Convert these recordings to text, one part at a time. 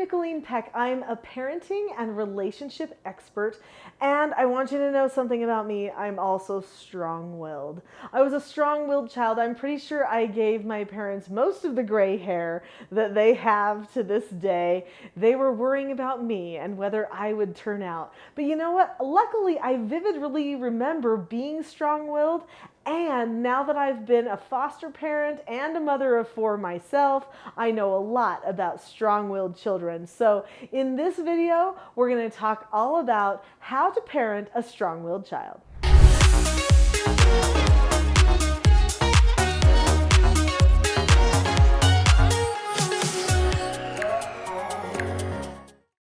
Nicolene Peck. I'm a parenting and relationship expert, and I want you to know something about me. I'm also strong-willed. I was a strong-willed child. I'm pretty sure I gave my parents most of the gray hair that they have to this day. They were worrying about me and whether I would turn out. But you know what? Luckily, I vividly remember being strong-willed. And now that I've been a foster parent and a mother of 4 myself, I know a lot about strong-willed children. So in this video, we're going to talk all about how to parent a strong-willed child.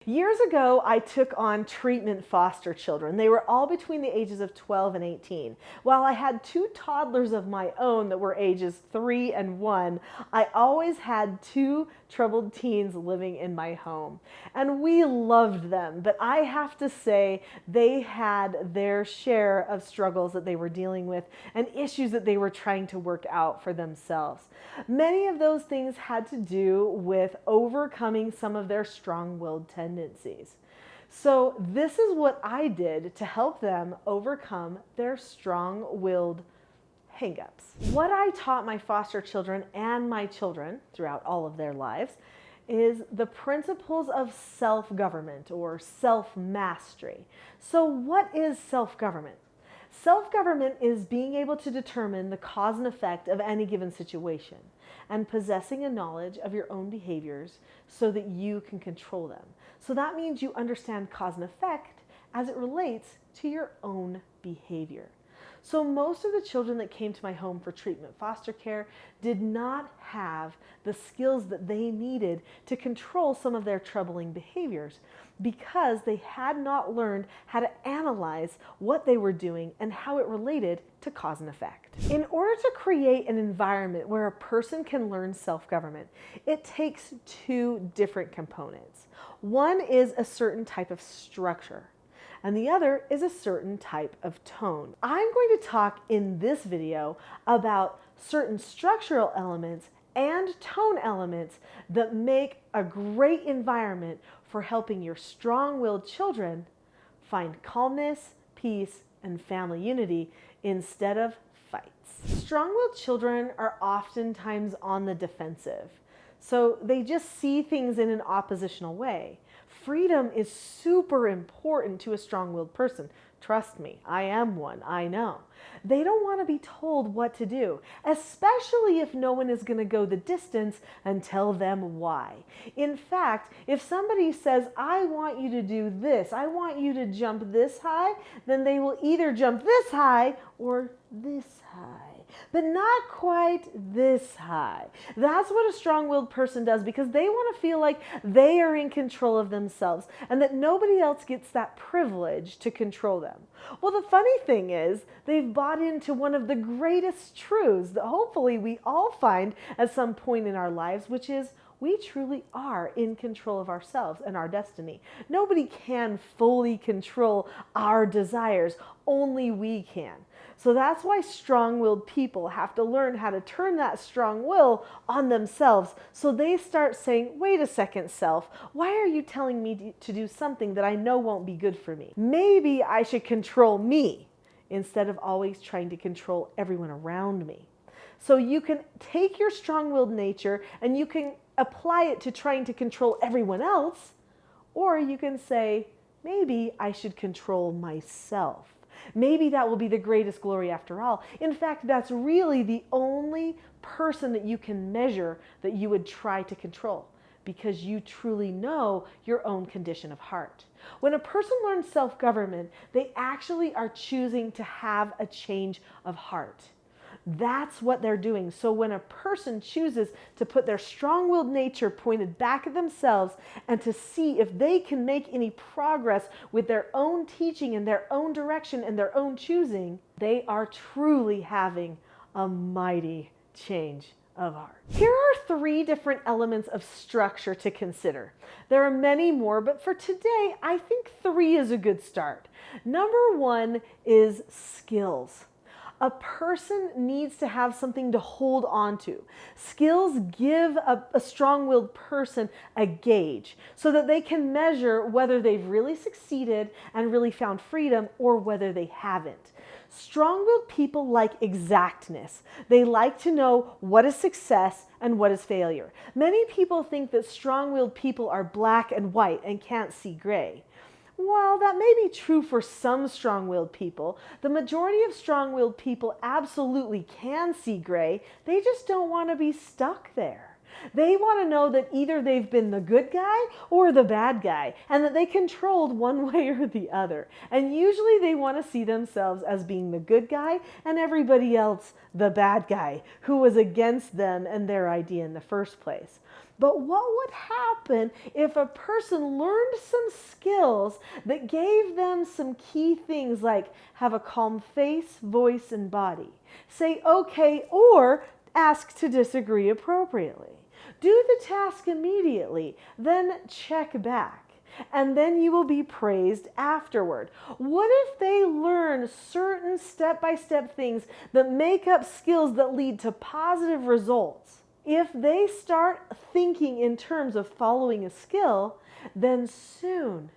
Years ago, I took on treatment foster children. They were all between the ages of 12 and 18. While I had 2 toddlers of my own that were ages 3 and 1, I always had 2 troubled teens living in my home. And we loved them, but I have to say they had their share of struggles that they were dealing with and issues that they were trying to work out for themselves. Many of those things had to do with overcoming some of their strong-willed tendencies. So this is what I did to help them overcome their strong-willed hang-ups. What I taught my foster children and my children throughout all of their lives is the principles of self-government or self-mastery. So what is self-government? Self-government is being able to determine the cause and effect of any given situation and possessing a knowledge of your own behaviors so that you can control them. So that means you understand cause and effect as it relates to your own behavior. So most of the children that came to my home for treatment foster care did not have the skills that they needed to control some of their troubling behaviors because they had not learned how to analyze what they were doing and how it related to cause and effect. In order to create an environment where a person can learn self-government, it takes 2 different components. One is a certain type of structure, and the other is a certain type of tone. I'm going to talk in this video about certain structural elements and tone elements that make a great environment for helping your strong-willed children find calmness, peace, and family unity instead of fights. Strong-willed children are oftentimes on the defensive, so they just see things in an oppositional way. Freedom is super important to a strong-willed person. Trust me, I am one, I know. They don't want to be told what to do, especially if no one is going to go the distance and tell them why. In fact, if somebody says, I want you to do this, I want you to jump this high, then they will either jump this high or this high, but not quite this high. That's what a strong-willed person does because they want to feel like they are in control of themselves and that nobody else gets that privilege to control them. Well, the funny thing is they've bought into one of the greatest truths that hopefully we all find at some point in our lives, which is we truly are in control of ourselves and our destiny. Nobody can fully control our desires, only we can. So that's why strong-willed people have to learn how to turn that strong will on themselves. So they start saying, wait a second, self, why are you telling me to do something that I know won't be good for me? Maybe I should control me instead of always trying to control everyone around me. So you can take your strong-willed nature and you can apply it to trying to control everyone else, or you can say, maybe I should control myself. Maybe that will be the greatest glory after all. In fact, that's really the only person that you can measure that you would try to control because you truly know your own condition of heart. When a person learns self-government, they actually are choosing to have a change of heart. That's what they're doing. So when a person chooses to put their strong-willed nature pointed back at themselves and to see if they can make any progress with their own teaching and their own direction and their own choosing, they are truly having a mighty change of heart. Here are 3 different elements of structure to consider. There are many more, but for today, I think 3 is a good start. Number 1 is skills. A person needs to have something to hold on to. Skills give a strong-willed person a gauge so that they can measure whether they've really succeeded and really found freedom or whether they haven't. Strong-willed people like exactness. They like to know what is success and what is failure. Many people think that strong-willed people are black and white and can't see gray. While that may be true for some strong-willed people, the majority of strong-willed people absolutely can see gray. They just don't want to be stuck there. They want to know that either they've been the good guy or the bad guy, and that they controlled one way or the other. And usually they want to see themselves as being the good guy and everybody else the bad guy who was against them and their idea in the first place. But what would happen if a person learned some skills that gave them some key things like have a calm face, voice, and body, say okay, or ask to disagree appropriately, do the task immediately, then check back, and then you will be praised afterward? What if they learn certain step-by-step things that make up skills that lead to positive results? If they start thinking in terms of following a skill, then soon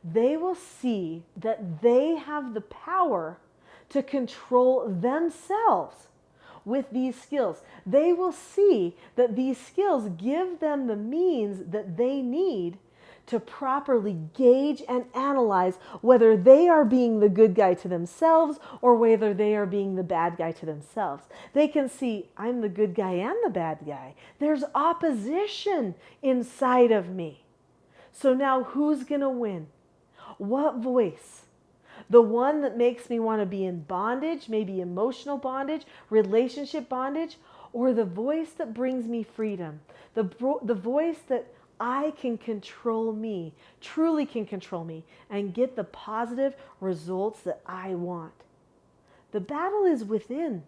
they will see that they have the power to control themselves with these skills. They will see that these skills give them the means that they need to properly gauge and analyze whether they are being the good guy to themselves or whether they are being the bad guy to themselves. They can see, I'm the good guy and the bad guy. There's opposition inside of me. So now who's going to win? What voice? The one that makes me want to be in bondage, maybe emotional bondage, relationship bondage, or the voice that brings me freedom? The voice that I can control me, truly can control me, and get the positive results that I want. The battle is within.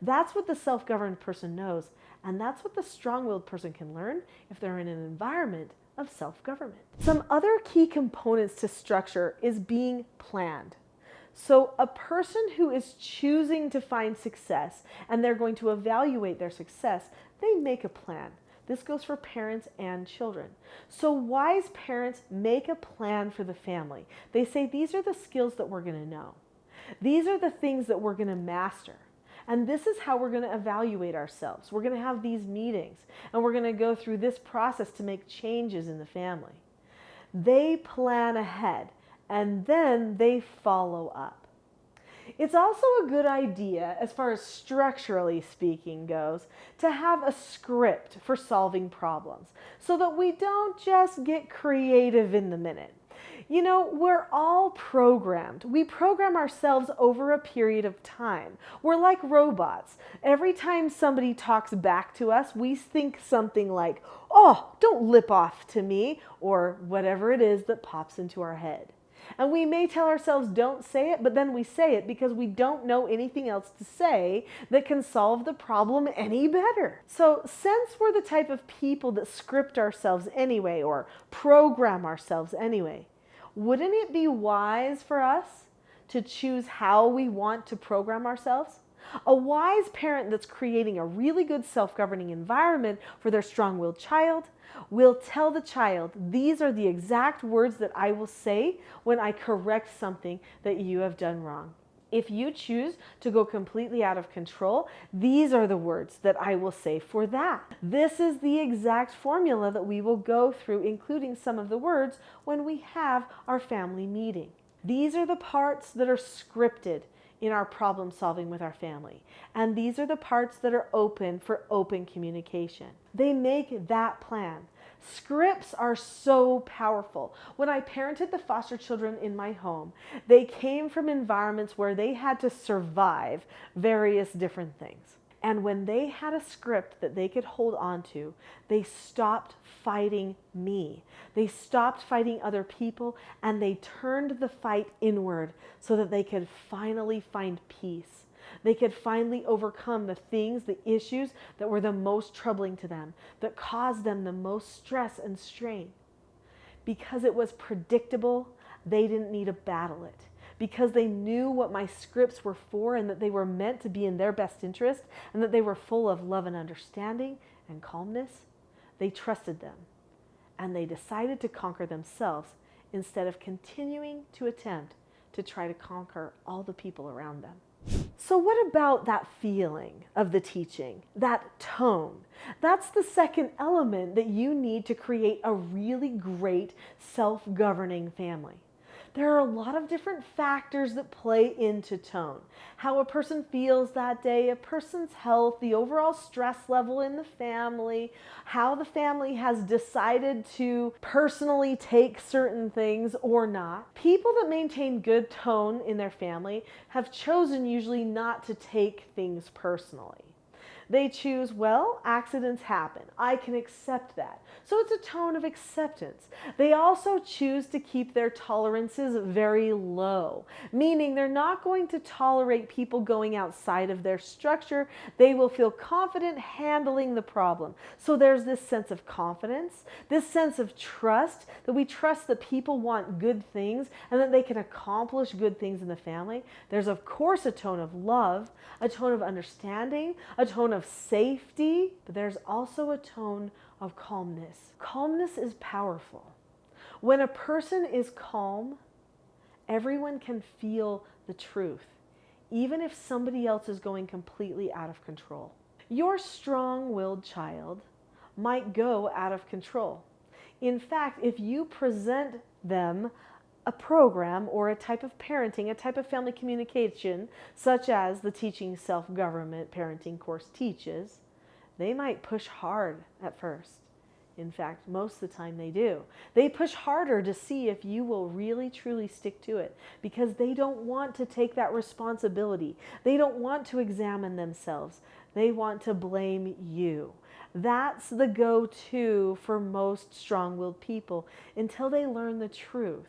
That's what the self-governed person knows, and that's what the strong-willed person can learn if they're in an environment of self-government. Some other key components to structure is being planned. So a person who is choosing to find success and they're going to evaluate their success, they make a plan. This goes for parents and children. So wise parents make a plan for the family. They say, these are the skills that we're going to know. These are the things that we're going to master. And this is how we're going to evaluate ourselves. We're going to have these meetings, and we're going to go through this process to make changes in the family. They plan ahead, and then they follow up. It's also a good idea, as far as structurally speaking goes, to have a script for solving problems so that we don't just get creative in the minute. You know, we're all programmed. We program ourselves over a period of time. We're like robots. Every time somebody talks back to us, we think something like, oh, don't lip off to me, or whatever it is that pops into our head. And we may tell ourselves don't say it, but then we say it because we don't know anything else to say that can solve the problem any better. So since we're the type of people that script ourselves anyway, or program ourselves anyway, wouldn't it be wise for us to choose how we want to program ourselves? A wise parent that's creating a really good self-governing environment for their strong-willed child will tell the child, these are the exact words that I will say when I correct something that you have done wrong. If you choose to go completely out of control, these are the words that I will say for that. This is the exact formula that we will go through, including some of the words when we have our family meeting. These are the parts that are scripted in our problem solving with our family. And these are the parts that are open for open communication. They make that plan. Scripts are so powerful. When I parented the foster children in my home, they came from environments where they had to survive various different things. And when they had a script that they could hold on to, they stopped fighting me. They stopped fighting other people, and they turned the fight inward so that they could finally find peace. They could finally overcome the things, the issues that were the most troubling to them, that caused them the most stress and strain. Because it was predictable, they didn't need to battle it. because they knew what my scripts were for and that they were meant to be in their best interest and that they were full of love and understanding and calmness, they trusted them and they decided to conquer themselves instead of continuing to attempt to try to conquer all the people around them. So what about that feeling of the teaching, that tone? That's the second element that you need to create a really great self-governing family. There are a lot of different factors that play into tone. How a person feels that day, a person's health, the overall stress level in the family, how the family has decided to personally take certain things or not. People that maintain good tone in their family have chosen usually not to take things personally. They choose, well, accidents happen. I can accept that. So it's a tone of acceptance. They also choose to keep their tolerances very low, meaning they're not going to tolerate people going outside of their structure. They will feel confident handling the problem. So there's this sense of confidence, this sense of trust, that we trust that people want good things and that they can accomplish good things in the family. There's, of course, a tone of love, a tone of understanding, a tone of safety, but there's also a tone of calmness. Calmness is powerful. When a person is calm, everyone can feel the truth, even if somebody else is going completely out of control. Your strong-willed child might go out of control. In fact, if you present them a program or a type of parenting, a type of family communication, such as the Teaching Self-Government Parenting course teaches, they might push hard at first. In fact, most of the time they do. They push harder to see if you will really truly stick to it because they don't want to take that responsibility. They don't want to examine themselves. They want to blame you. That's the go-to for most strong-willed people until they learn the truth.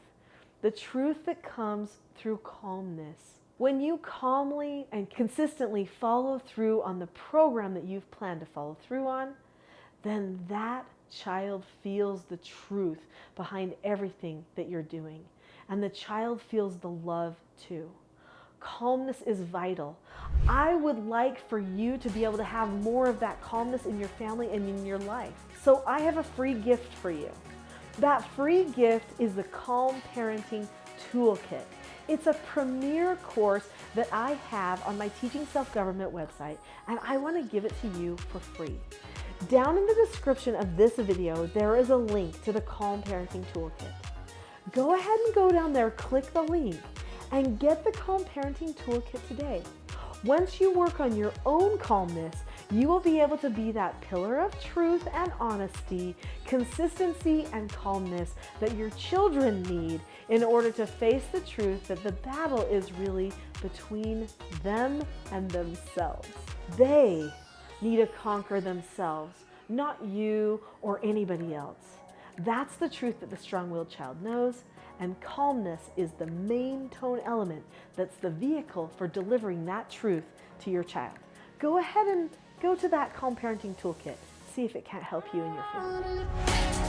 The truth that comes through calmness. When you calmly and consistently follow through on the program that you've planned to follow through on, then that child feels the truth behind everything that you're doing. And the child feels the love too. Calmness is vital. I would like for you to be able to have more of that calmness in your family and in your life. So I have a free gift for you. That free gift is the Calm Parenting Toolkit. It's a premier course that I have on my Teaching Self-Government website, and I want to give it to you for free. Down in the description of this video, there is a link to the Calm Parenting Toolkit. Go ahead and go down there, click the link, and get the Calm Parenting Toolkit today. Once you work on your own calmness, you will be able to be that pillar of truth and honesty, consistency and calmness that your children need in order to face the truth that the battle is really between them and themselves. They need to conquer themselves, not you or anybody else. That's the truth that the strong-willed child knows, and calmness is the main tone element that's the vehicle for delivering that truth to your child. Go ahead and go to that Calm Parenting Toolkit. See if it can't help you and your family.